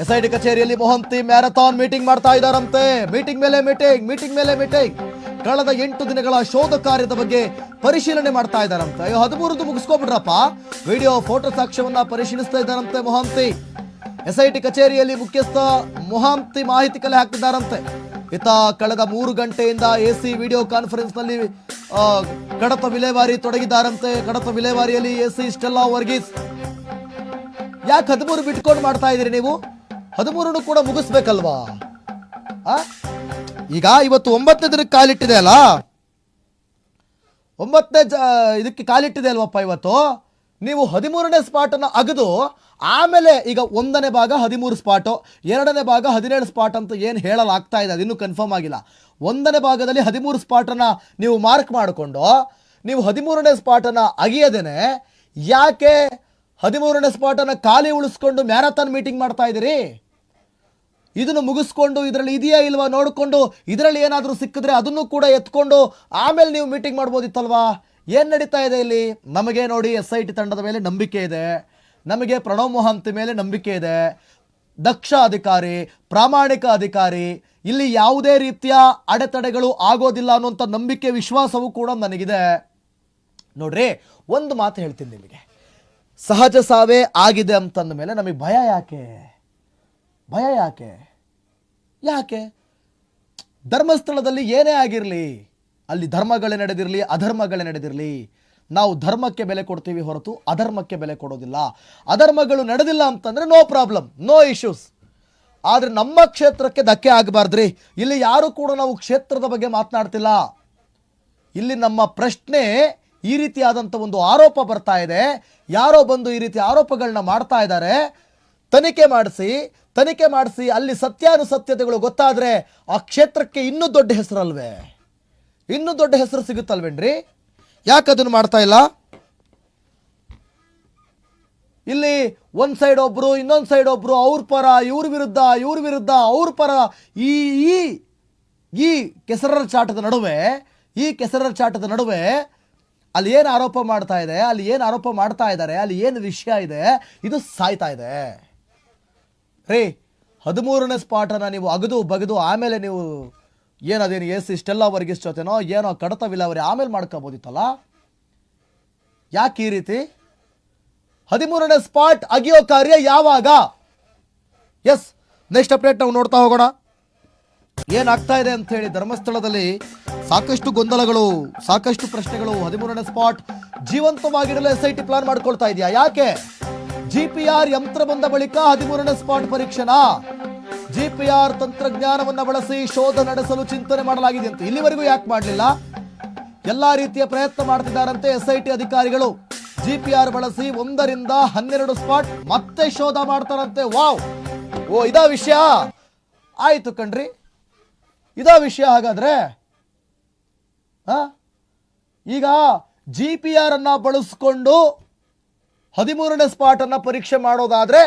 SIT ಕಚೇರಿಯಲ್ಲಿ Mohanty marathon meeting ಮಾಡ್ತಾ ಇದ್ದಾರಂತೆ. ಮೀಟಿಂಗ್ ಮೇಲೆ ಮೀಟಿಂಗ್. ಕಳೆದ 8 ದಿನಗಳ ಶೋಧ ಕಾರ್ಯದ ಬಗ್ಗೆ ಪರಿಶೀಲನೆ ಮಾಡ್ತಾ ಇದ್ದಾರಂತೆ. 13 ಮುಗಿಸ್ಕೊಬಿಡ್ರಪ್ಪ. ವಿಡಿಯೋ ಫೋಟೋ ಸಾಕ್ಷ್ಯವನ್ನ ಪರಿಶೀಲಿಸ್ತಾ ಇದ್ದಾರಂತೆ ಮೊಹಂತಿ. ಎಸ್ಐಟಿ ಕಚೇರಿಯಲ್ಲಿ ಮುಖ್ಯಸ್ಥ ಮೊಹಂತಿ ಮಾಹಿತಿ ಕಲೆ ಹಾಕ್ತಿದ್ದಾರಂತೆ. ಇತ್ತ ಕಳೆದ 3 ಗಂಟೆಯಿಂದ ಎಸಿ ವಿಡಿಯೋ ಕಾನ್ಫರೆನ್ಸ್ ನಲ್ಲಿ ಕಡತ ವಿಲೇವಾರಿ ತೊಡಗಿದ್ದಾರಂತೆ. ಕಡತ ವಿಲೇವಾರಿಯಲ್ಲಿ ಎಸಿ ಸ್ಟೆಲ್ಲಾ ವರ್ಗೀಸ್. ಯಾಕೆ 13 ಬಿಟ್ಕೊಂಡು ಮಾಡ್ತಾ ಇದ್ದೀರಿ ನೀವು? 13 ಕೂಡ ಮುಗಿಸ್ಬೇಕಲ್ವಾ? ಈಗ ಇವತ್ತು 9ನೇ ದಿನಕ್ಕೆ ಕಾಲಿಟ್ಟಿದೆ ಅಲ್ಲ, 9ನೇ ಇದಕ್ಕೆ ಕಾಲಿಟ್ಟಿದೆ ಅಲ್ವಪ್ಪ ಇವತ್ತು. ನೀವು 13ನೇ ಸ್ಪಾಟನ್ನು ಅಗದು ಆಮೇಲೆ ಈಗ 1ನೇ ಭಾಗ 13 ಸ್ಪಾಟು, 2ನೇ ಭಾಗ 17 ಸ್ಪಾಟ್ ಅಂತ ಏನು ಹೇಳಲಾಗ್ತಾ ಇದೆ, ಅದಿನ್ನೂ ಕನ್ಫರ್ಮ್ ಆಗಿಲ್ಲ. 1ನೇ ಭಾಗದಲ್ಲಿ 13 ಸ್ಪಾಟನ್ನು ನೀವು ಮಾರ್ಕ್ ಮಾಡಿಕೊಂಡು ನೀವು 13ನೇ ಸ್ಪಾಟನ್ನು ಅಗಿಯದೇನೆ ಯಾಕೆ 13ನೇ ಸ್ಪಾಟನ್ನು ಖಾಲಿ ಉಳಿಸ್ಕೊಂಡು ಮ್ಯಾರಥಾನ್ ಮೀಟಿಂಗ್ ಮಾಡ್ತಾ ಇದ್ದೀರಿ? ಇದನ್ನು ಮುಗಿಸ್ಕೊಂಡು ಇದರಲ್ಲಿ ಇದೆಯಾ ಇಲ್ವಾ ನೋಡಿಕೊಂಡು ಇದರಲ್ಲಿ ಏನಾದರೂ ಸಿಕ್ಕಿದ್ರೆ ಅದನ್ನು ಕೂಡ ಎತ್ಕೊಂಡು ಆಮೇಲೆ ನೀವು ಮೀಟಿಂಗ್ ಮಾಡ್ಬೋದಿತ್ತಲ್ವಾ? ಏನು ನಡೀತಾ ಇದೆ ಇಲ್ಲಿ? ನಮಗೆ ನೋಡಿ SIT ತಂಡದ ಮೇಲೆ ನಂಬಿಕೆ ಇದೆ, ನಮಗೆ ಪ್ರಣವ್ ಮೊಹಂತಿ ಮೇಲೆ ನಂಬಿಕೆ ಇದೆ. ದಕ್ಷ ಅಧಿಕಾರಿ, ಪ್ರಾಮಾಣಿಕ ಅಧಿಕಾರಿ, ಇಲ್ಲಿ ಯಾವುದೇ ರೀತಿಯ ಅಡೆತಡೆಗಳು ಆಗೋದಿಲ್ಲ ಅನ್ನುವಂಥ ನಂಬಿಕೆ ವಿಶ್ವಾಸವೂ ಕೂಡ ನನಗಿದೆ. ನೋಡ್ರಿ, ಒಂದು ಮಾತು ಹೇಳ್ತೀನಿ ನಿಮಗೆ, ಸಹಜ ಸಾವೇ ಆಗಿದೆ ಅಂತಂದ ಮೇಲೆ ನಮಗೆ ಭಯ ಯಾಕೆ? ಧರ್ಮಸ್ಥಳದಲ್ಲಿ ಏನೇ ಆಗಿರಲಿ, ಅಲ್ಲಿ ಧರ್ಮಗಳೇ ನಡೆದಿರಲಿ ಅಧರ್ಮಗಳೇ ನಡೆದಿರಲಿ, ನಾವು ಧರ್ಮಕ್ಕೆ ಬೆಲೆ ಕೊಡ್ತೀವಿ ಹೊರತು ಅಧರ್ಮಕ್ಕೆ ಬೆಲೆ ಕೊಡೋದಿಲ್ಲ. ಅಧರ್ಮಗಳು ನಡೆದಿಲ್ಲ ಅಂತಂದರೆ ನೋ ಪ್ರಾಬ್ಲಮ್, ನೋ ಇಶ್ಯೂಸ್. ಆದರೆ ನಮ್ಮ ಕ್ಷೇತ್ರಕ್ಕೆ ಧಕ್ಕೆ ಆಗಬಾರ್ದ್ರಿ. ಇಲ್ಲಿ ಯಾರು ಕೂಡ ನಾವು ಕ್ಷೇತ್ರದ ಬಗ್ಗೆ ಮಾತನಾಡ್ತಿಲ್ಲ. ಇಲ್ಲಿ ನಮ್ಮ ಪ್ರಶ್ನೆ ಈ ರೀತಿಯಾದಂಥ ಒಂದು ಆರೋಪ ಬರ್ತಾ ಇದೆ. ಯಾರೋ ಬಂದು ಈ ರೀತಿ ಆರೋಪಗಳನ್ನ ಮಾಡ್ತಾ ಇದ್ದಾರೆ. ತನಿಖೆ ಮಾಡಿಸಿ ಅಲ್ಲಿ ಸತ್ಯಾನುಸತ್ಯತೆಗಳು ಗೊತ್ತಾದರೆ ಆ ಕ್ಷೇತ್ರಕ್ಕೆ ಇನ್ನೂ ದೊಡ್ಡ ಹೆಸರಲ್ವೇ, ಇನ್ನೂ ದೊಡ್ಡ ಹೆಸರು ಸಿಗುತ್ತಲ್ವೇನ್ರಿ? ಯಾಕೆ ಅದನ್ನು ಮಾಡ್ತಾ ಇಲ್ಲ? ಇಲ್ಲಿ ಒಂದು ಸೈಡ್ ಒಬ್ರು, ಇನ್ನೊಂದು ಸೈಡ್ ಒಬ್ರು, ಅವ್ರ ಪರ ಇವ್ರ ವಿರುದ್ಧ ಅವ್ರ ಪರ. ಈ ಕೆಸರರ ಚಾಟದ ನಡುವೆ ಅಲ್ಲಿ ಏನು ಆರೋಪ ಮಾಡ್ತಾ ಇದೆ, ಅಲ್ಲಿ ಏನು ಆರೋಪ ಮಾಡ್ತಾ ಇದ್ದಾರೆ, ಅಲ್ಲಿ ಏನು ವಿಷಯ ಇದೆ, ಇದು ಸಾಯ್ತಾ ಇದೆ ರೀ. 13ನೇ ಸ್ಪಾಟನ್ನು ನೀವು ಅಗದು ಬಗದು ಆಮೇಲೆ ನೀವು ಏನದೇನು ಎಸಿ ಸ್ಟೆಲ್ಲಾ ವರ್ಗೀಸ್ ಜೊತೆನೋ ಏನೋ ಕಡತ ವಿಲೇವಾರಿ ಆಮೇಲೆ ಮಾಡ್ಕೋಬೋದಿತ್ತಲ್ಲ. ಯಾಕೆ ಈ ರೀತಿ? 13ನೇ ಸ್ಪಾಟ್ ಅಗಿಯೋ ಕಾರ್ಯ ಯಾವಾಗ? ಎಸ್, ನೆಕ್ಸ್ಟ್ ಅಪ್ಡೇಟ್ ನಾವು ನೋಡ್ತಾ ಹೋಗೋಣ. ಏನಾಗ್ತಾ ಇದೆ ಅಂತ ಹೇಳಿ ಧರ್ಮಸ್ಥಳದಲ್ಲಿ ಸಾಕಷ್ಟು ಗೊಂದಲಗಳು, ಸಾಕಷ್ಟು ಪ್ರಶ್ನೆಗಳು. 13ನೇ ಸ್ಪಾಟ್ ಜೀವಂತವಾಗಿರಲು SIT ಪ್ಲಾನ್ ಮಾಡ್ಕೊಳ್ತಾ ಇದೆಯಾ? ಯಾಕೆ? GPR ಯಂತ್ರ ಬಂದ ಬಳಿಕ 13ನೇ ಸ್ಪಾಟ್ ಪರೀಕ್ಷೆನಾ? GPR ತಂತ್ರಜ್ಞಾನವನ್ನು ಬಳಸಿ ಶೋಧ ನಡೆಸಲು ಚಿಂತನೆ ಮಾಡಲಾಗಿದೆ ಅಂತ ಇಲ್ಲಿವರೆಗೂ ಯಾಕೆ ಮಾಡಲಿಲ್ಲ? ಎಲ್ಲಾ ರೀತಿಯ ಪ್ರಯತ್ನ ಮಾಡ್ತಿದ್ದಾರಂತೆ SIT ಅಧಿಕಾರಿಗಳು. GPR ಬಳಸಿ 1ರಿಂದ 12 ಸ್ಪಾಟ್ ಮತ್ತೆ ಶೋಧ ಮಾಡ್ತಾರಂತೆ. ವಾವ್, ಇದಾ ವಿಷಯ? ಆಯ್ತು ಕಣ್ರಿ, ಇದಾ ವಿಷಯ. ಹಾಗಾದ್ರೆ ಈಗ GPR ಅನ್ನ ಬಳಸ್ಕೊಂಡು 13ನೇ ಸ್ಪಾಟ್ ಅನ್ನ ಪರೀಕ್ಷೆ ಮಾಡೋದಾದ್ರೆ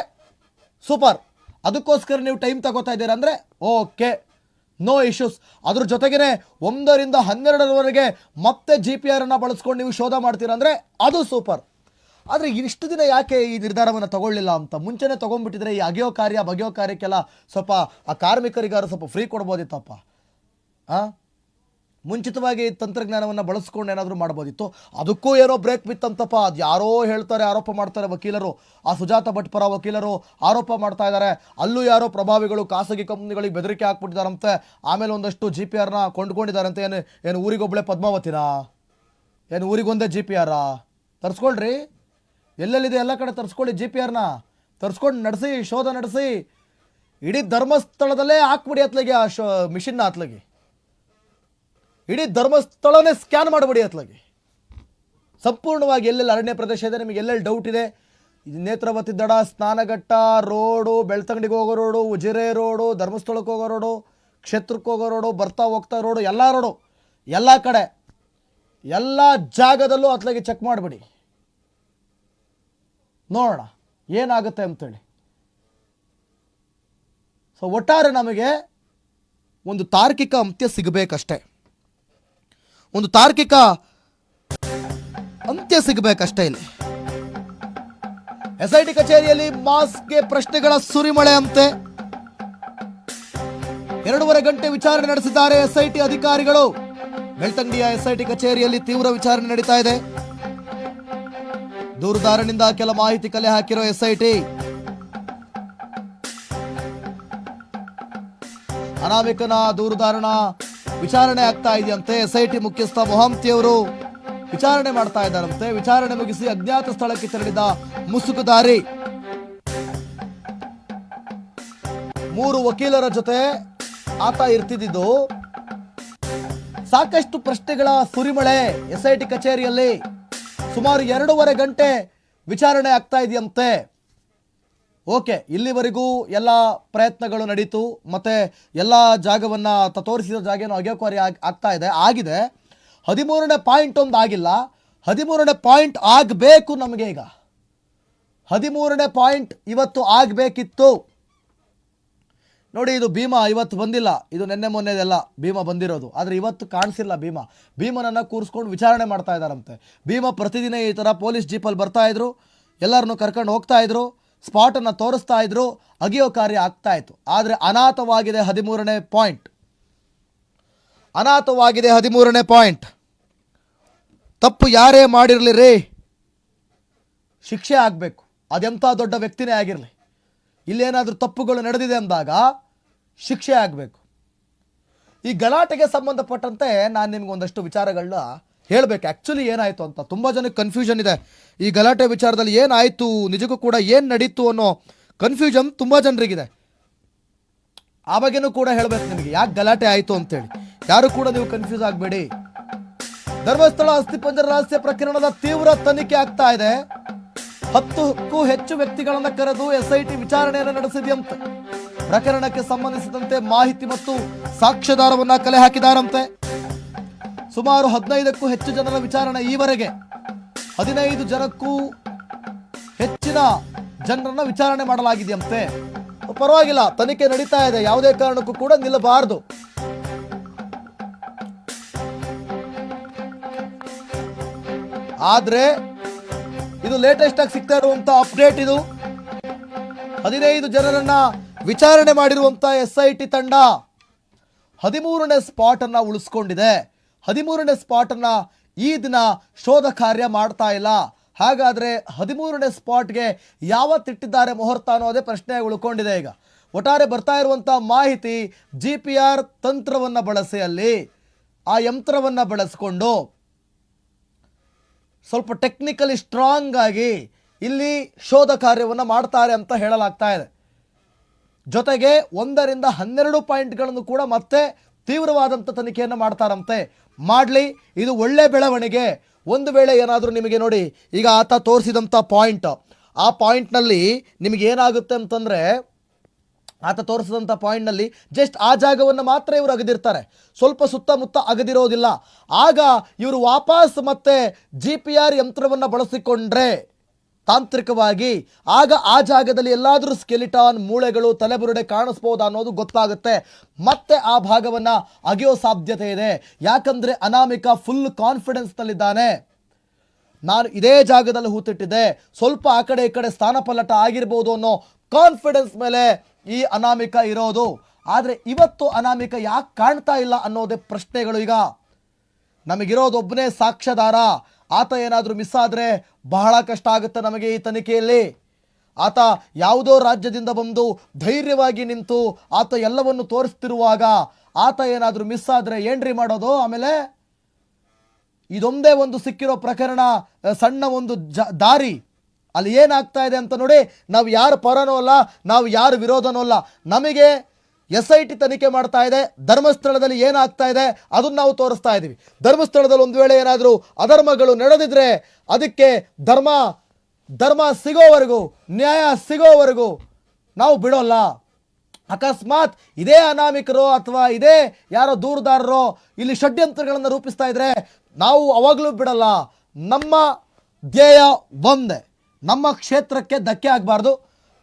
ಸೂಪರ್. ಅದಕ್ಕೋಸ್ಕರ ನೀವು ಟೈಮ್ ತಗೋತಾ ಇದ್ದೀರಾ ಅಂದರೆ ಓಕೆ, ನೋ ಇಶ್ಯೂಸ್. ಅದ್ರ ಜೊತೆಗೇನೆ 1ರಿಂದ 12ರವರೆಗೆ ಮತ್ತೆ GPR ಅನ್ನ ಬಳಸ್ಕೊಂಡು ನೀವು ಶೋಧ ಮಾಡ್ತೀರಾ ಅಂದರೆ ಅದು ಸೂಪರ್. ಆದರೆ ಇಷ್ಟು ದಿನ ಯಾಕೆ ಈ ನಿರ್ಧಾರವನ್ನು ತಗೊಳ್ಳಿಲ್ಲ ಅಂತ? ಮುಂಚೆನೇ ತೊಗೊಂಡ್ಬಿಟ್ಟಿದ್ರೆ ಈ ಬಗೆಯೋ ಕಾರ್ಯಕ್ಕೆಲ್ಲ ಸ್ವಲ್ಪ ಆ ಕಾರ್ಮಿಕರಿಗಾರು ಸ್ವಲ್ಪ ಫ್ರೀ ಕೊಡ್ಬೋದಿತ್ತಪ್ಪ. ಮುಂಚಿತವಾಗಿ ತಂತ್ರಜ್ಞಾನವನ್ನು ಬಳಸ್ಕೊಂಡು ಏನಾದರೂ ಮಾಡ್ಬೋದಿತ್ತು. ಅದಕ್ಕೂ ಏನೋ ಬ್ರೇಕ್ ಬಿತ್ತಂತಪ್ಪ. ಅದು ಯಾರೋ ಹೇಳ್ತಾರೆ, ಆರೋಪ ಮಾಡ್ತಾರೆ ವಕೀಲರು. ಆ ಸುಜಾತ ಭಟ್ ಪರ ವಕೀಲರು ಆರೋಪ ಮಾಡ್ತಾ ಇದ್ದಾರೆ. ಅಲ್ಲೂ ಯಾರೋ ಪ್ರಭಾವಿಗಳು ಖಾಸಗಿ ಕಂಪ್ನಿಗಳಿಗೆ ಬೆದರಿಕೆ ಹಾಕ್ಬಿಟ್ಟಿದ್ದಾರಂತೆ. ಆಮೇಲೆ ಒಂದಷ್ಟು GPRನ ಕೊಂಡ್ಕೊಂಡಿದ್ದಾರಂತೆ. ಏನು ಊರಿಗೊಬ್ಬಳೆ ಪದ್ಮಾವತಿನಾ? ಏನು ಊರಿಗೊಂದೇ GPR ತರಿಸ್ಕೊಳ್ರಿ? ಎಲ್ಲೆಲ್ಲಿದೆ ಎಲ್ಲ ಕಡೆ ತರಿಸ್ಕೊಳ್ಳಿ. GPRನ ತರಿಸ್ಕೊಂಡು ಶೋಧ ನಡೆಸಿ ಇಡೀ ಧರ್ಮಸ್ಥಳದಲ್ಲೇ ಹಾಕ್ಬಿಡಿ ಅತ್ಲಗೆ. ಆ ಮಿಷಿನ್ನ ಅತ್ಲಗೆ ಇಡೀ ಧರ್ಮಸ್ಥಳನೇ ಸ್ಕ್ಯಾನ್ ಮಾಡಿಬಿಡಿ ಅತ್ಲಗೆ ಸಂಪೂರ್ಣವಾಗಿ. ಎಲ್ಲೆಲ್ಲಿ ಅರಣ್ಯ ಪ್ರದೇಶ ಇದೆ, ನಿಮಗೆ ಎಲ್ಲೆಲ್ಲಿ ಡೌಟ್ ಇದೆ, ನೇತ್ರಾವತಿ ದಡ, ಸ್ನಾನಘಟ್ಟ ರೋಡು, ಬೆಳ್ತಂಗಡಿಗೆ ಹೋಗೋ ರೋಡು, ಉಜಿರೆ ರೋಡು, ಧರ್ಮಸ್ಥಳಕ್ಕೆ ಹೋಗೋ ರೋಡು, ಕ್ಷೇತ್ರಕ್ಕೆ ಹೋಗೋ ರೋಡು, ಬರ್ತಾ ಹೋಗ್ತಾ ರೋಡು, ಎಲ್ಲ ರೋಡು, ಎಲ್ಲ ಕಡೆ ಎಲ್ಲ ಜಾಗದಲ್ಲೂ ಅತ್ಲಗೆ ಚೆಕ್ ಮಾಡಿಬಿಡಿ. ನೋಡೋಣ ಏನಾಗುತ್ತೆ ಅಂತೇಳಿ. ಸೊ ಒಟ್ಟಾರೆ ನಮಗೆ ಒಂದು ತಾರ್ಕಿಕ ಅಂತ್ಯ ಸಿಗಬೇಕಷ್ಟೇ, ಒಂದು ತಾರ್ಕಿಕ ಅಂತ್ಯ ಸಿಗಬೇಕಷ್ಟೇ. ಇಲ್ಲಿ ಎಸ್ಐಟಿ ಕಚೇರಿಯಲ್ಲಿ ಮಾಸ್ಗೆ ಪ್ರಶ್ನೆಗಳ ಸುರಿಮಳೆ ಅಂತೆ. 2.5 ಗಂಟೆ ವಿಚಾರಣೆ ನಡೆಸಿದ್ದಾರೆ ಎಸ್ಐಟಿ ಅಧಿಕಾರಿಗಳು. ಬೆಳ್ತಂಗಡಿಯ ಎಸ್ಐಟಿ ಕಚೇರಿಯಲ್ಲಿ ತೀವ್ರ ವಿಚಾರಣೆ ನಡೀತಾ ಇದೆ. ದೂರುದಾರನಿಂದ ಕೆಲ ಮಾಹಿತಿ ಕಲೆ ಹಾಕಿರೋ ಎಸ್ಐಟಿ. ಅನಾಮಿಕನ ದೂರುದಾರನ ವಿಚಾರಣೆ ಆಗ್ತಾ ಇದೆಯಂತೆ. ಎಸ್ಐಟಿ ಮುಖ್ಯಸ್ಥ ಮೊಹಂತಿಯವರು ವಿಚಾರಣೆ ಮಾಡ್ತಾ ಇದ್ದಾರಂತೆ. ವಿಚಾರಣೆ ಮುಗಿಸಿ ಅಜ್ಞಾತ ಸ್ಥಳಕ್ಕೆ ತೆರಳಿದ ಮುಸುಕುದಾರಿ 3 ವಕೀಲರ ಜೊತೆ ಆತ ಇರ್ತಿದ್ದು. ಸಾಕಷ್ಟು ಪ್ರಶ್ನೆಗಳ ಸುರಿಮಳೆ ಎಸ್ಐಟಿ ಕಚೇರಿಯಲ್ಲಿ. ಸುಮಾರು 2.5 ಗಂಟೆ ವಿಚಾರಣೆ ಆಗ್ತಾ ಇದೆಯಂತೆ. ಓಕೆ, ಇಲ್ಲಿವರೆಗೂ ಎಲ್ಲ ಪ್ರಯತ್ನಗಳು ನಡೀತು, ಮತ್ತೆ ಎಲ್ಲ ಜಾಗವನ್ನ ತೋರಿಸಿದ ಜಾಗವನ್ನು ಅಗೆಯೋಕಾರಿ ಆಗ್ತಾ ಇದೆ, ಆಗಿದೆ. 13ನೇ ಪಾಯಿಂಟ್ ಒಂದು ಆಗಿಲ್ಲ. 13ನೇ ಪಾಯಿಂಟ್ ಆಗಬೇಕು ನಮಗೆ. ಈಗ 13ನೇ ಪಾಯಿಂಟ್ ಇವತ್ತು ಆಗಬೇಕಿತ್ತು. ನೋಡಿ, ಇದು ಭೀಮಾ ಇವತ್ತು ಬಂದಿಲ್ಲ. ಇದು ನಿನ್ನೆ ಮೊನ್ನೆದೆಲ್ಲ ಭೀಮಾ ಬಂದಿರೋದು. ಆದರೆ ಇವತ್ತು ಕಾಣಿಸಿಲ್ಲ ಭೀಮನನ್ನು ಕೂರಿಸ್ಕೊಂಡು ವಿಚಾರಣೆ ಮಾಡ್ತಾ ಇದ್ದಾರಂತೆ. ಭೀಮಾ ಪ್ರತಿದಿನ ಈ ಥರ ಪೊಲೀಸ್ ಜೀಪಲ್ಲಿ ಬರ್ತಾ ಇದ್ರು, ಎಲ್ಲರನ್ನೂ ಕರ್ಕೊಂಡು ಹೋಗ್ತಾ ಇದ್ರು, ಸ್ಪಾಟನ್ನು ತೋರಿಸ್ತಾ ಇದ್ರು, ಅಗಿಯೋ ಕಾರ್ಯ ಆಗ್ತಾ ಇತ್ತು. ಆದರೆ ಅನಾಥವಾಗಿದೆ 13ನೇ ಪಾಯಿಂಟ್. ಅನಾಥವಾಗಿದೆ 13ನೇ ಪಾಯಿಂಟ್. ತಪ್ಪು ಯಾರೇ ಮಾಡಿರಲಿ ರೀ, ಶಿಕ್ಷೆ ಆಗಬೇಕು. ಅದೆಂಥ ದೊಡ್ಡ ವ್ಯಕ್ತಿನೇ ಆಗಿರಲಿ, ಇಲ್ಲೇನಾದರೂ ತಪ್ಪುಗಳು ನಡೆದಿದೆ ಅಂದಾಗ ಶಿಕ್ಷೆ ಆಗಬೇಕು. ಈ ಗಲಾಟೆಗೆ ಸಂಬಂಧಪಟ್ಟಂತೆ ನಾನು ನಿಮ್ಗೆ ಒಂದಷ್ಟು ವಿಚಾರಗಳನ್ನ ಹೇಳಬೇಕು. ಆ್ಯಕ್ಚುಲಿ ಏನಾಯಿತು ಅಂತ ತುಂಬ ಜನಕ್ಕೆ ಕನ್ಫ್ಯೂಷನ್ ಇದೆ. ಈ ಗಲಾಟೆ ವಿಚಾರದಲ್ಲಿ ಏನಾಯಿತು, ನಿಜಕ್ಕೂ ಕೂಡ ಏನು ನಡೀತು ಅನ್ನೋ ಕನ್ಫ್ಯೂಷನ್ ತುಂಬ ಜನರಿಗಿದೆ. ಆ ಬಗ್ಗೆನೂ ಕೂಡ ಹೇಳಬೇಕು ನಿಮಗೆ, ಯಾಕೆ ಗಲಾಟೆ ಆಯಿತು ಅಂತೇಳಿ. ಯಾರು ಕೂಡ ನೀವು ಕನ್ಫ್ಯೂಸ್ ಆಗಬೇಡಿ. ಧರ್ಮಸ್ಥಳ ಅಸ್ಥಿಪಂಜರ ರಹಸ್ಯ ಪ್ರಕರಣದ ತೀವ್ರ ತನಿಖೆ ಆಗ್ತಾ ಇದೆ. 10ಕ್ಕೂ ಹೆಚ್ಚು ವ್ಯಕ್ತಿಗಳನ್ನು ಕರೆದು ಎಸ್ಐಟಿ ವಿಚಾರಣೆಯನ್ನು ನಡೆಸಿದೆಯಂತೆ. ಪ್ರಕರಣಕ್ಕೆ ಸಂಬಂಧಿಸಿದಂತೆ ಮಾಹಿತಿ ಮತ್ತು ಸಾಕ್ಷ್ಯಾಧಾರವನ್ನ ಕಲೆ ಹಾಕಿದಾರಂತೆ. ಸುಮಾರು 15ಕ್ಕೂ ಹೆಚ್ಚು ಜನರ ವಿಚಾರಣೆ ಈವರೆಗೆ. 15 ಜನಕ್ಕೂ ಹೆಚ್ಚಿನ ಜನರನ್ನ ವಿಚಾರಣೆ ಮಾಡಲಾಗಿದೆಯಂತೆ. ಪರವಾಗಿಲ್ಲ, ತನಿಖೆ ನಡೀತಾ ಇದೆ, ಯಾವುದೇ ಕಾರಣಕ್ಕೂ ಕೂಡ ನಿಲ್ಲಬಾರದು. ಆದ್ರೆ ಇದು ಲೇಟೆಸ್ಟ್ ಆಗಿ ಸಿಗ್ತಾ ಇರುವಂತ ಅಪ್ಡೇಟ್. ಇದು 15 ಜನರನ್ನ ವಿಚಾರಣೆ ಮಾಡಿರುವಂತ ಎಸ್ಐಟಿ ತಂಡ 13ನೇ ಸ್ಪಾಟ್ ಅನ್ನ ಉಳಿಸ್ಕೊಂಡಿದೆ. 13ನೇ ಸ್ಪಾಟ್ ಅನ್ನ ಈ ದಿನ ಶೋಧ ಕಾರ್ಯ ಮಾಡ್ತಾ ಇಲ್ಲ. ಹಾಗಾದ್ರೆ 13ನೇ ಸ್ಪಾಟ್ಗೆ ಯಾವತ್ತಿಟ್ಟಿದ್ದಾರೆ ಮುಹೂರ್ತ ಅನ್ನೋದೇ ಪ್ರಶ್ನೆ ಉಳ್ಕೊಂಡಿದೆ. ಈಗ ಒಟ್ಟಾರೆ ಬರ್ತಾ ಇರುವಂತ ಮಾಹಿತಿ, GPR ತಂತ್ರವನ್ನ ಬಳಸಿ, ಅಲ್ಲಿ ಆ ಯಂತ್ರವನ್ನ ಬಳಸಿಕೊಂಡು ಸ್ವಲ್ಪ ಟೆಕ್ನಿಕಲಿ ಸ್ಟ್ರಾಂಗ್ ಆಗಿ ಇಲ್ಲಿ ಶೋಧ ಕಾರ್ಯವನ್ನು ಮಾಡ್ತಾರೆ ಅಂತ ಹೇಳಲಾಗ್ತಾ ಇದೆ. ಜೊತೆಗೆ 1 ರಿಂದ 12 ಪಾಯಿಂಟ್ಗಳನ್ನು ಕೂಡ ಮತ್ತೆ ತೀವ್ರವಾದಂಥ ತನಿಖೆಯನ್ನು ಮಾಡ್ತಾರಂತೆ. ಮಾಡಲಿ, ಇದು ಒಳ್ಳೆ ಬೆಳವಣಿಗೆ. ಒಂದು ವೇಳೆ ಏನಾದರೂ ನಿಮಗೆ ನೋಡಿ, ಈಗ ಆತ ತೋರಿಸಿದಂಥ ಪಾಯಿಂಟ್, ಆ ಪಾಯಿಂಟ್ನಲ್ಲಿ ನಿಮಗೆ ಏನಾಗುತ್ತೆ ಅಂತಂದರೆ, ಆತ ತೋರಿಸಿದಂಥ ಪಾಯಿಂಟ್ನಲ್ಲಿ ಜಸ್ಟ್ ಆ ಜಾಗವನ್ನು ಮಾತ್ರ ಇವರು ಅಗದಿರ್ತಾರೆ, ಸ್ವಲ್ಪ ಸುತ್ತಮುತ್ತ ಅಗದಿರೋದಿಲ್ಲ. ಆಗ ಇವರು ವಾಪಸ್ ಮತ್ತೆ GPR ಯಂತ್ರವನ್ನು ಬಳಸಿಕೊಂಡ್ರೆ ತಾಂತ್ರಿಕವಾಗಿ, ಆಗ ಆ ಜಾಗದಲ್ಲಿ ಎಲ್ಲಾದರೂ ಸ್ಕೆಲಿಟಾನ್, ಮೂಳೆಗಳು, ತಲೆಬುರುಡೆ ಕಾಣಿಸ್ಬೋದಾ ಅನ್ನೋದು ಗೊತ್ತಾಗುತ್ತೆ. ಮತ್ತೆ ಆ ಭಾಗವನ್ನು ಅಗೆಯೋ ಸಾಧ್ಯತೆ ಇದೆ. ಯಾಕಂದರೆ ಅನಾಮಿಕ ಫುಲ್ ಕಾನ್ಫಿಡೆನ್ಸ್ನಲ್ಲಿದ್ದಾನೆ. ನಾನು ಇದೇ ಜಾಗದಲ್ಲಿ ಹೂತಿಟ್ಟಿದ್ದೆ, ಸ್ವಲ್ಪ ಆ ಕಡೆ ಈ ಕಡೆ ಸ್ಥಾನಪಲ್ಲಟ ಆಗಿರ್ಬೋದು ಅನ್ನೋ ಕಾನ್ಫಿಡೆನ್ಸ್ ಮೇಲೆ ಈ ಅನಾಮಿಕ ಇರೋದು. ಆದರೆ ಇವತ್ತು ಅನಾಮಿಕ ಯಾಕೆ ಕಾಣ್ತಾ ಇಲ್ಲ ಅನ್ನೋದೇ ಪ್ರಶ್ನೆಗಳು. ಈಗ ನಮಗಿರೋದು ಒಬ್ಬನೇ ಸಾಕ್ಷ್ಯಾಧಾರ. ಆತ ಏನಾದರೂ ಮಿಸ್ ಆದರೆ ಬಹಳ ಕಷ್ಟ ಆಗುತ್ತೆ ನಮಗೆ ಈ ತನಿಖೆಯಲ್ಲಿ. ಆತ ಯಾವುದೋ ರಾಜ್ಯದಿಂದ ಬಂದು ಧೈರ್ಯವಾಗಿ ನಿಂತು ಆತ ಎಲ್ಲವನ್ನು ತೋರಿಸ್ತಿರುವಾಗ ಆತ ಏನಾದರೂ ಮಿಸ್ ಆದರೆ ಏನ್ರಿ ಮಾಡೋದು? ಆಮೇಲೆ ಇದೊಂದೇ ಒಂದು ಸಿಕ್ಕಿರೋ ಪ್ರಕರಣ, ಸಣ್ಣ ಒಂದು ದಾರಿ. ಅಲ್ಲಿ ಏನಾಗ್ತಾ ಇದೆ ಅಂತ ನೋಡಿ. ನಾವು ಯಾರು ಪರನೋ ಅಲ್ಲ, ನಾವು ಯಾರು ವಿರೋಧನೋ ಅಲ್ಲ. ನಮಗೆ SIT ತನಿಖೆ ಮಾಡ್ತಾ ಇದೆ. ಧರ್ಮಸ್ಥಳದಲ್ಲಿ ಏನಾಗ್ತಾ ಇದೆ ಅದನ್ನು ನಾವು ತೋರಿಸ್ತಾ ಇದ್ದೀವಿ. ಧರ್ಮಸ್ಥಳದಲ್ಲಿ ಒಂದು ವೇಳೆ ಏನಾದರೂ ಅಧರ್ಮಗಳು ನಡೆದಿದ್ರೆ ಅದಕ್ಕೆ ಧರ್ಮ ಸಿಗೋವರೆಗೂ, ನ್ಯಾಯ ಸಿಗೋವರೆಗೂ ನಾವು ಬಿಡೋಲ್ಲ. ಅಕಸ್ಮಾತ್ ಇದೇ ಅನಾಮಿಕರು ಅಥವಾ ಇದೇ ಯಾರೋ ದೂರುದಾರರೋ ಇಲ್ಲಿ ಷಡ್ಯಂತ್ರಗಳನ್ನು ರೂಪಿಸ್ತಾ ಇದ್ರೆ ನಾವು ಅವಾಗಲೂ ಬಿಡಲ್ಲ. ನಮ್ಮ ಧ್ಯೇಯ ಒಂದೇ, ನಮ್ಮ ಕ್ಷೇತ್ರಕ್ಕೆ ಧಕ್ಕೆ ಆಗಬಾರ್ದು.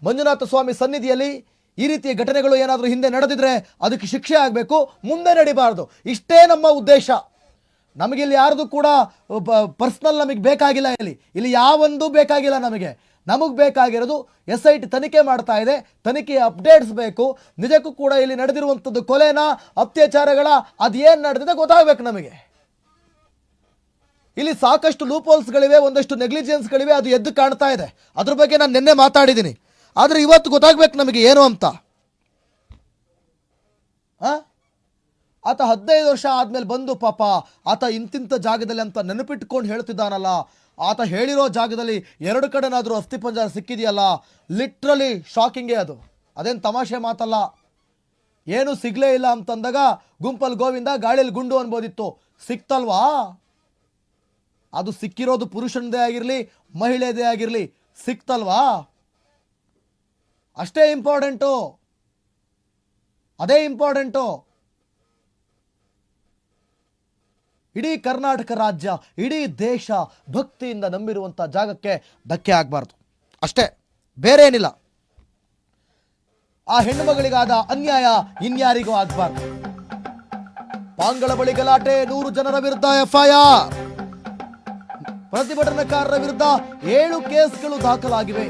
ಮಂಜುನಾಥ ಸ್ವಾಮಿ ಸನ್ನಿಧಿಯಲ್ಲಿ ಈ ರೀತಿಯ ಘಟನೆಗಳು ಏನಾದರೂ ಹಿಂದೆ ನಡೆದಿದ್ರೆ ಅದಕ್ಕೆ ಶಿಕ್ಷೆ ಆಗಬೇಕು, ಮುಂದೆ ನಡಿಬಾರ್ದು. ಇಷ್ಟೇ ನಮ್ಮ ಉದ್ದೇಶ. ನಮಗಿಲ್ಲಿ ಯಾರ್ದು ಕೂಡ ಪರ್ಸ್ನಲ್ ನಮಗೆ ಬೇಕಾಗಿಲ್ಲ. ಇಲ್ಲಿ ಯಾವೊಂದು ಬೇಕಾಗಿಲ್ಲ ನಮಗೆ. ನಮಗೆ ಬೇಕಾಗಿರೋದು SIT ತನಿಖೆ ಮಾಡ್ತಾ ಇದೆ, ತನಿಖೆಯ ಅಪ್ಡೇಟ್ಸ್ ಬೇಕು. ನಿಜಕ್ಕೂ ಕೂಡ ಇಲ್ಲಿ ನಡೆದಿರುವಂಥದ್ದು ಕೊಲೆನ, ಅತ್ಯಾಚಾರಗಳ, ಅದೇನು ನಡೆದಿದೆ ಗೊತ್ತಾಗಬೇಕು ನಮಗೆ. ಇಲ್ಲಿ ಸಾಕಷ್ಟು ಲೂಪೋಲ್ಸ್ಗಳಿವೆ, ಒಂದಷ್ಟು ನೆಗ್ಲಿಜೆನ್ಸ್ಗಳಿವೆ, ಅದು ಎದ್ದು ಕಾಣ್ತಾ ಇದೆ. ಅದ್ರ ಬಗ್ಗೆ ನಾನು ನಿನ್ನೆ ಮಾತಾಡಿದ್ದೀನಿ. ಆದರೆ ಇವತ್ತು ಗೊತ್ತಾಗಬೇಕು ನಮಗೆ ಏನು ಅಂತ. ಆತ 15 ವರ್ಷ ಆದಮೇಲೆ ಬಂದು ಪಾಪ ಆತ ಇಂತಿಂಥ ಜಾಗದಲ್ಲಿ ಅಂತ ನೆನಪಿಟ್ಕೊಂಡು ಹೇಳ್ತಿದ್ದಾನಲ್ಲ, ಆತ ಹೇಳಿರೋ ಜಾಗದಲ್ಲಿ 2 ಕಡೆನಾದರೂ ಅಸ್ಥಿಪಂಜರ ಸಿಕ್ಕಿದೆಯಲ್ಲ, ಲಿಟ್ರಲಿ ಶಾಕಿಂಗೇ ಅದು. ಅದೇನು ತಮಾಷೆ ಮಾತಲ್ಲ. ಏನು ಸಿಗಲೇ ಇಲ್ಲ ಅಂತಂದಾಗ ಗುಂಪಲ್ಲಿ ಗೋವಿಂದ ಗಾಳಿಯಲ್ಲಿ ಗುಂಡು ಅನ್ಬೋದಿತ್ತು. ಸಿಕ್ತಲ್ವಾ? ಅದು ಸಿಕ್ಕಿರೋದು ಪುರುಷನದೇ ಆಗಿರಲಿ ಮಹಿಳೆದೇ ಆಗಿರಲಿ, ಸಿಕ್ತಲ್ವಾ? ಅಷ್ಟೇ ಇಂಪಾರ್ಟೆಂಟು, ಅದೇ ಇಂಪಾರ್ಟೆಂಟು. ಇಡೀ ಕರ್ನಾಟಕ ರಾಜ್ಯ, ಇಡೀ ದೇಶ ಭಕ್ತಿಯಿಂದ ನಂಬಿರುವಂಥ ಜಾಗಕ್ಕೆ ಧಕ್ಕೆ ಆಗಬಾರ್ದು, ಅಷ್ಟೇ, ಬೇರೆ ಏನಿಲ್ಲ. ಆ ಹೆಣ್ಣು ಮಗಳಿಗಾದ ಅನ್ಯಾಯ ಇನ್ಯಾರಿಗೂ ಆಗಬಾರ್ದು. ಪಾಂಗಳ ಬಳಿ ಗಲಾಟೆ, 100 ಜನರ ವಿರುದ್ಧ FIR. ಪ್ರತಿಭಟನಾಕಾರರ ವಿರುದ್ಧ 7 ಕೇಸ್ಗಳು ದಾಖಲಾಗಿವೆ.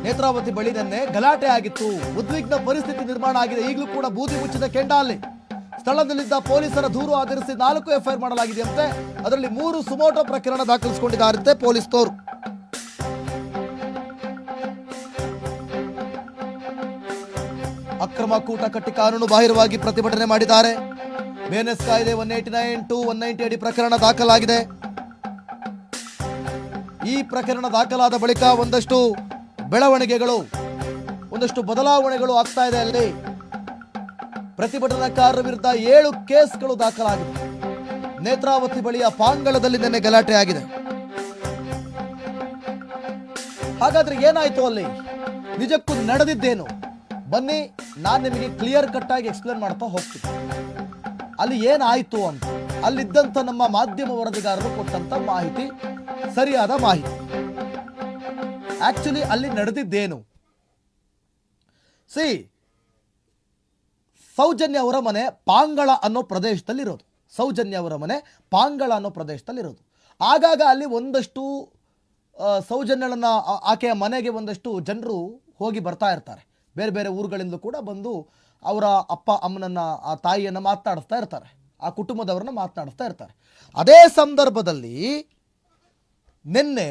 ನೇತ್ರಾವತಿ ಬಳಿ ನಿನ್ನೆ ಗಲಾಟೆ ಆಗಿತ್ತು, ಉದ್ವಿಗ್ನ ಪರಿಸ್ಥಿತಿ ನಿರ್ಮಾಣ ಆಗಿದೆ. ಈಗಲೂ ಕೂಡ ಬೂದಿ ಮುಚ್ಚಿದ ಕೆಂಡ ಅಲ್ಲಿ. ಸ್ಥಳದಲ್ಲಿದ್ದ ಪೊಲೀಸರ ದೂರು ಆಧರಿಸಿ 4 FIR ಮಾಡಲಾಗಿದೆಯಂತೆ. ಅದರಲ್ಲಿ 3 ಸುಮೋಟೋ ಪ್ರಕರಣ ದಾಖಲಿಸಿಕೊಂಡಿದ್ದಾರಂತೆ ಪೊಲೀಸ್ನವರು. ಅಕ್ರಮ ಕೂಟ ಕಟ್ಟಿ ಕಾನೂನು ಬಾಹಿರವಾಗಿ ಪ್ರತಿಭಟನೆ ಮಾಡಿದ್ದಾರೆ. BNS ಕಾಯ್ದೆ 189 to 190 ಅಡಿ ಪ್ರಕರಣ ದಾಖಲಾಗಿದೆ. ಈ ಪ್ರಕರಣ ದಾಖಲಾದ ಬಳಿಕ ಒಂದಷ್ಟು ಬೆಳವಣಿಗೆಗಳು, ಒಂದಷ್ಟು ಬದಲಾವಣೆಗಳು ಆಗ್ತಾ ಇದೆ. ಅಲ್ಲಿ ಪ್ರತಿಭಟನಾಕಾರರ ವಿರುದ್ಧ 7 ಕೇಸ್ಗಳು ದಾಖಲಾಗಿದೆ. ನೇತ್ರಾವತಿ ಬಳಿಯ ಪಾಂಗಳದಲ್ಲಿ ನಿನ್ನೆ ಗಲಾಟೆ ಆಗಿದೆ. ಹಾಗಾದ್ರೆ ಏನಾಯ್ತು ಅಲ್ಲಿ? ನಿಜಕ್ಕೂ ನಡೆದಿದ್ದೇನು? ಬನ್ನಿ, ನಾನು ನಿಮಗೆ ಕ್ಲಿಯರ್ ಕಟ್ ಆಗಿ ಎಕ್ಸ್ಪ್ಲೇನ್ ಮಾಡ್ತಾ ಹೋಗ್ತೀನಿ. ಅಲ್ಲಿ ಏನಾಯ್ತು ಅಂತ ಅಲ್ಲಿದ್ದಂಥ ನಮ್ಮ ಮಾಧ್ಯಮ ವರದಿಗಾರರು ಕೊಟ್ಟಂತ ಮಾಹಿತಿ ಸರಿಯಾದ ಮಾಹಿತಿ. ಆಕ್ಚುಲಿ ಅಲ್ಲಿ ನಡೆದಿದ್ದೇನು? ಸೌಜನ್ಯ ಅವರ ಮನೆ ಪಾಂಗಳ ಅನ್ನೋ ಪ್ರದೇಶದಲ್ಲಿರೋದು. ಸೌಜನ್ಯ ಅವರ ಮನೆ ಪಾಂಗಳ ಅನ್ನೋ ಪ್ರದೇಶದಲ್ಲಿರೋದು. ಆಗಾಗ ಅಲ್ಲಿ ಒಂದಷ್ಟು ಸೌಜನ್ಯಳನ್ನ, ಆಕೆಯ ಮನೆಗೆ ಒಂದಷ್ಟು ಜನರು ಹೋಗಿ ಬರ್ತಾ ಇರ್ತಾರೆ. ಬೇರೆ ಬೇರೆ ಊರುಗಳಿಂದ ಕೂಡ ಬಂದು ಅವರ ಅಪ್ಪ ಅಮ್ಮನನ್ನ, ಆ ತಾಯಿಯನ್ನು ಮಾತನಾಡಿಸ್ತಾ ಇರ್ತಾರೆ, ಆ ಕುಟುಂಬದವ್ರನ್ನ ಮಾತನಾಡಿಸ್ತಾ ಇರ್ತಾರೆ. ಅದೇ ಸಂದರ್ಭದಲ್ಲಿ ನಿನ್ನೆ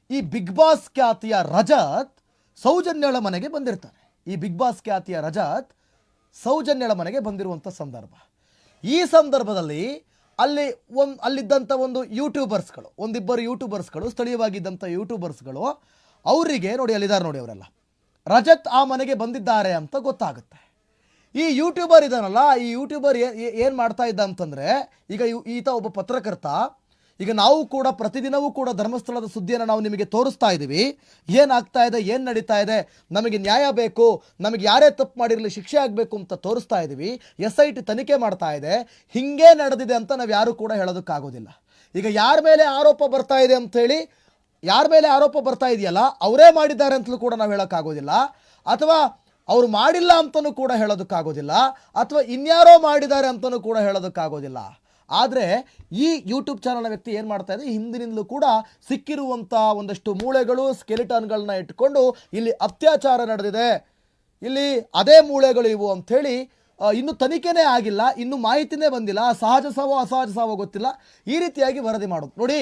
ಈ ಬಿಗ್ ಬಾಸ್ ಖ್ಯಾತಿಯ ರಜತ್ ಸೌಜನ್ಯಳ ಮನೆಗೆ ಬಂದಿರ್ತಾರೆ. ಈ ಬಿಗ್ ಬಾಸ್ ಖ್ಯಾತಿಯ ರಜತ್ ಸೌಜನ್ಯಳ ಮನೆಗೆ ಬಂದಿರುವಂಥ ಸಂದರ್ಭ. ಈ ಸಂದರ್ಭದಲ್ಲಿ ಅಲ್ಲಿದ್ದಂಥ ಒಂದು ಯೂಟ್ಯೂಬರ್ಸ್ಗಳು, ಒಂದಿಬ್ಬರು ಯೂಟ್ಯೂಬರ್ಸ್ಗಳು, ಸ್ಥಳೀಯವಾಗಿದ್ದಂಥ ಯೂಟ್ಯೂಬರ್ಸ್ಗಳು ಅವರಿಗೆ ನೋಡಿ, ಅಲ್ಲಿದ್ದಾರೆ ನೋಡಿ ಅವರೆಲ್ಲ, ರಜತ್ ಆ ಮನೆಗೆ ಬಂದಿದ್ದಾರೆ ಅಂತ ಗೊತ್ತಾಗುತ್ತೆ. ಈ ಯೂಟ್ಯೂಬರ್ ಇದಾನಲ್ಲ, ಈ ಯೂಟ್ಯೂಬರ್ ಏನು ಮಾಡ್ತಾ ಇದ್ದ ಅಂತಂದರೆ, ಈಗ ಈತ ಒಬ್ಬ ಪತ್ರಕರ್ತ. ಈಗ ನಾವು ಕೂಡ ಪ್ರತಿದಿನವೂ ಕೂಡ ಧರ್ಮಸ್ಥಳದ ಸುದ್ದಿಯನ್ನು ನಾವು ನಿಮಗೆ ತೋರಿಸ್ತಾ ಇದ್ದೀವಿ. ಏನಾಗ್ತಾ ಇದೆ, ಏನು ನಡೀತಾ ಇದೆ, ನಮಗೆ ನ್ಯಾಯ ಬೇಕು, ನಮಗೆ ಯಾರೇ ತಪ್ಪು ಮಾಡಿರಲಿ ಶಿಕ್ಷೆ ಆಗಬೇಕು ಅಂತ ತೋರಿಸ್ತಾ ಇದ್ದೀವಿ. SIT ತನಿಖೆ ಮಾಡ್ತಾ ಇದೆ, ಹಿಂಗೆ ನಡೆದಿದೆ ಅಂತ ನಾವು ಯಾರೂ ಕೂಡ ಹೇಳೋದಕ್ಕಾಗೋದಿಲ್ಲ. ಈಗ ಯಾರ ಮೇಲೆ ಆರೋಪ ಬರ್ತಾ ಇದೆ ಅಂಥೇಳಿ, ಯಾರ ಮೇಲೆ ಆರೋಪ ಬರ್ತಾ ಇದೆಯಲ್ಲ ಅವರೇ ಮಾಡಿದ್ದಾರೆ ಅಂತಲೂ ಕೂಡ ನಾವು ಹೇಳೋಕ್ಕಾಗೋದಿಲ್ಲ, ಅಥವಾ ಅವರು ಮಾಡಿಲ್ಲ ಅಂತಲೂ ಕೂಡ ಹೇಳೋದಕ್ಕಾಗೋದಿಲ್ಲ, ಅಥವಾ ಇನ್ಯಾರೋ ಮಾಡಿದ್ದಾರೆ ಅಂತಲೂ ಕೂಡ ಹೇಳೋದಕ್ಕಾಗೋದಿಲ್ಲ. ಆದರೆ ಈ ಯೂಟ್ಯೂಬ್ ಚಾನಲ್ನ ವ್ಯಕ್ತಿ ಏನು ಮಾಡ್ತಾ ಇದೆ, ಹಿಂದಿನಿಂದಲೂ ಕೂಡ ಸಿಕ್ಕಿರುವಂಥ ಒಂದಷ್ಟು ಮೂಳೆಗಳು, ಸ್ಕೆಲಿಟನ್ಗಳನ್ನ ಇಟ್ಕೊಂಡು ಇಲ್ಲಿ ಅತ್ಯಾಚಾರ ನಡೆದಿದೆ, ಇಲ್ಲಿ ಅದೇ ಮೂಳೆಗಳು ಇವು ಅಂಥೇಳಿ, ಇನ್ನೂ ತನಿಖೆನೇ ಆಗಿಲ್ಲ, ಇನ್ನೂ ಮಾಹಿತಿನೇ ಬಂದಿಲ್ಲ, ಸಹಜ ಸಾವೋ ಅಸಹಜ ಸಾವೋ ಗೊತ್ತಿಲ್ಲ, ಈ ರೀತಿಯಾಗಿ ವರದಿ ಮಾಡೋದು. ನೋಡಿ,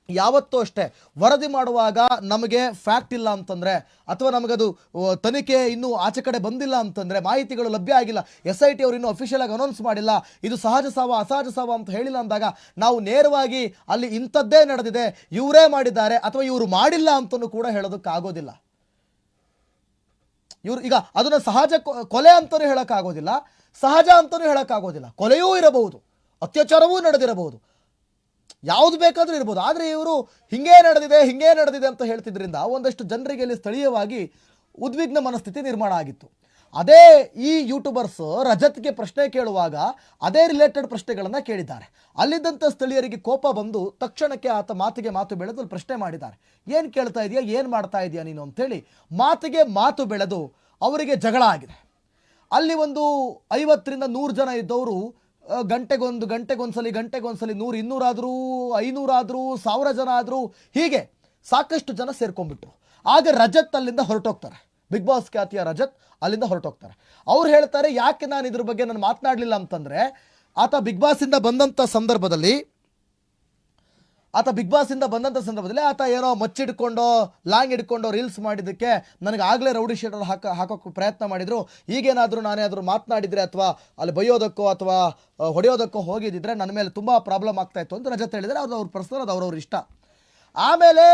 ಯಾವತ್ತೂ ಅಷ್ಟೇ ವರದಿ ಮಾಡುವಾಗ ನಮಗೆ ಫ್ಯಾಕ್ಟ್ ಇಲ್ಲ ಅಂತಂದರೆ, ಅಥವಾ ನಮಗದು ತನಿಖೆ ಇನ್ನೂ ಆಚೆ ಕಡೆ ಬಂದಿಲ್ಲ ಅಂತಂದರೆ, ಮಾಹಿತಿಗಳು ಲಭ್ಯ ಆಗಿಲ್ಲ, SIT ಅವರು ಇನ್ನೂ ಅಫಿಷಿಯಲ್ ಆಗಿ ಅನೌನ್ಸ್ ಮಾಡಿಲ್ಲ, ಇದು ಸಹಜ ಸಾವ ಅಸಹಜ ಸಾವ ಅಂತ ಹೇಳಿಲ್ಲ ಅಂದಾಗ ನಾವು ನೇರವಾಗಿ ಅಲ್ಲಿ ಇಂಥದ್ದೇ ನಡೆದಿದೆ, ಇವರೇ ಮಾಡಿದ್ದಾರೆ ಅಥವಾ ಇವರು ಮಾಡಿಲ್ಲ ಅಂತಲೂ ಕೂಡ ಹೇಳೋದಕ್ಕಾಗೋದಿಲ್ಲ. ಇವರು ಈಗ ಅದನ್ನು ಸಹಜ ಕೊಲೆ ಅಂತಲೂ ಹೇಳೋಕ್ಕಾಗೋದಿಲ್ಲ, ಸಹಜ ಅಂತಲೂ ಹೇಳೋಕ್ಕಾಗೋದಿಲ್ಲ. ಕೊಲೆಯೂ ಇರಬಹುದು, ಅತ್ಯಾಚಾರವೂ ನಡೆದಿರಬಹುದು, ಯಾವುದು ಬೇಕಾದರೂ ಇರ್ಬೋದು. ಆದರೆ ಇವರು ಹಿಂಗೇ ನಡೆದಿದೆ ಅಂತ ಹೇಳ್ತಿದ್ರಿಂದ ಒಂದಷ್ಟು ಜನರಿಗೆ ಇಲ್ಲಿ ಸ್ಥಳೀಯವಾಗಿ ಉದ್ವಿಗ್ನ ಮನಸ್ಥಿತಿ ನಿರ್ಮಾಣ ಆಗಿತ್ತು. ಅದೇ ಈ ಯೂಟ್ಯೂಬರ್ಸ್ ರಜತ್ಗೆ ಪ್ರಶ್ನೆ ಕೇಳುವಾಗ ಅದೇ ರಿಲೇಟೆಡ್ ಪ್ರಶ್ನೆಗಳನ್ನು ಕೇಳಿದ್ದಾರೆ. ಅಲ್ಲಿದ್ದಂಥ ಸ್ಥಳೀಯರಿಗೆ ಕೋಪ ಬಂದು ತಕ್ಷಣಕ್ಕೆ ಆತ ಮಾತಿಗೆ ಮಾತು ಬೆಳೆದು ಅಲ್ಲಿ ಪ್ರಶ್ನೆ ಮಾಡಿದ್ದಾರೆ. ಏನು ಕೇಳ್ತಾ ಇದೆಯಾ, ಏನು ಮಾಡ್ತಾ ಇದೆಯಾ ನೀನು ಅಂಥೇಳಿ ಮಾತಿಗೆ ಮಾತು ಬೆಳೆದು ಅವರಿಗೆ ಜಗಳ ಆಗಿದೆ. ಅಲ್ಲಿ ಒಂದು 50ರಿಂದ 100 ಜನ ಇದ್ದವರು ಗಂಟೆಗೊಂದ್ಸಲಿ 100, 200 ಆದರೂ 500 ಆದರೂ 1000 ಜನ ಆದರೂ ಹೀಗೆ ಸಾಕಷ್ಟು ಜನ ಸೇರ್ಕೊಂಡ್ಬಿಟ್ರು. ಆಗ ರಜತ್ ಅಲ್ಲಿಂದ ಹೊರಟೋಗ್ತಾರೆ, ಬಿಗ್ ಬಾಸ್ ಖ್ಯಾತಿಯ ರಜತ್ ಅಲ್ಲಿಂದ ಹೊರಟೋಗ್ತಾರೆ. ಅವ್ರು ಹೇಳ್ತಾರೆ, ಯಾಕೆ ನಾನು ಇದ್ರ ಬಗ್ಗೆ ನಾನು ಮಾತನಾಡಲಿಲ್ಲ ಅಂತಂದರೆ, ಆತ ಬಿಗ್ ಬಾಸಿಂದ ಬಂದಂಥ ಸಂದರ್ಭದಲ್ಲಿ ಆತ ಏನೋ ಮಚ್ಚಿಡ್ಕೊಂಡು ಲಾಂಗ್ ಹಿಡ್ಕೊಂಡು ರೀಲ್ಸ್ ಮಾಡಿದ್ದಕ್ಕೆ ನನಗೆ ಆಗಲೇ ರೌಡಿ ಶೀಟರ್ ಹಾಕೋಕ್ಕೆ ಪ್ರಯತ್ನ ಮಾಡಿದರು. ಈಗೇನಾದರೂ ನಾನೇನಾದರೂ ಮಾತನಾಡಿದರೆ ಅಥವಾ ಅಲ್ಲಿ ಬೈಯೋದಕ್ಕೋ ಅಥವಾ ಹೊಡೆಯೋದಕ್ಕೋ ಹೋಗಿದ್ದಿದ್ರೆ ನನ್ನ ಮೇಲೆ ತುಂಬ ಪ್ರಾಬ್ಲಮ್ ಆಗ್ತಾಯಿತ್ತು ಅಂತ ರಜತ್ ಹೇಳಿದರೆ. ಅವ್ರ ಪರ್ಸನಲ್, ಅದು ಅವ್ರವ್ರ ಇಷ್ಟ. ಆಮೇಲೆ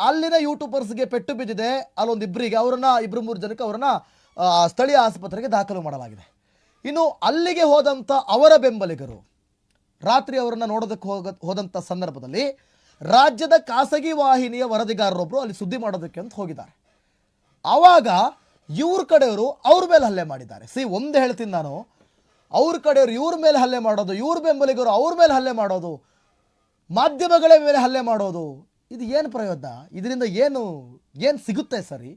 ಅಲ್ಲಿನ ಯೂಟ್ಯೂಬರ್ಸ್ಗೆ ಪೆಟ್ಟು ಬಿದ್ದಿದೆ. ಅಲ್ಲೊಂದು ಇಬ್ಬರು ಮೂರು ಜನಕ್ಕೆ ಅವರನ್ನು ಸ್ಥಳೀಯ ಆಸ್ಪತ್ರೆಗೆ ದಾಖಲು ಮಾಡಲಾಗಿದೆ. ಇನ್ನು ಅಲ್ಲಿಗೆ ಹೋದಂಥ ಅವರ ಬೆಂಬಲಿಗರು ರಾತ್ರಿ ಅವರನ್ನು ನೋಡೋದಕ್ಕೆ ಹೋದಂಥ ಸಂದರ್ಭದಲ್ಲಿ ರಾಜ್ಯದ ಖಾಸಗಿ ವಾಹಿನಿಯ ವರದಿಗಾರರೊಬ್ಬರು ಅಲ್ಲಿ ಸುದ್ದಿ ಮಾಡೋದಕ್ಕೆ ಅಂತ ಹೋಗಿದ್ದಾರೆ. ಆವಾಗ ಇವ್ರ ಕಡೆಯವರು ಅವ್ರ ಮೇಲೆ ಹಲ್ಲೆ ಮಾಡಿದ್ದಾರೆ. ಒಂದು ಹೇಳ್ತೀನಿ ನಾನು, ಅವ್ರ ಕಡೆಯವರು ಇವ್ರ ಮೇಲೆ ಹಲ್ಲೆ ಮಾಡೋದು, ಇವ್ರ ಬೆಂಬಲಿಗರು ಅವ್ರ ಮೇಲೆ ಹಲ್ಲೆ ಮಾಡೋದು, ಮಾಧ್ಯಮಗಳ ಮೇಲೆ ಹಲ್ಲೆ ಮಾಡೋದು, ಇದು ಏನು ಪ್ರಯೋಜನ? ಇದರಿಂದ ಏನು ಸಿಗುತ್ತೆ ಸರಿ?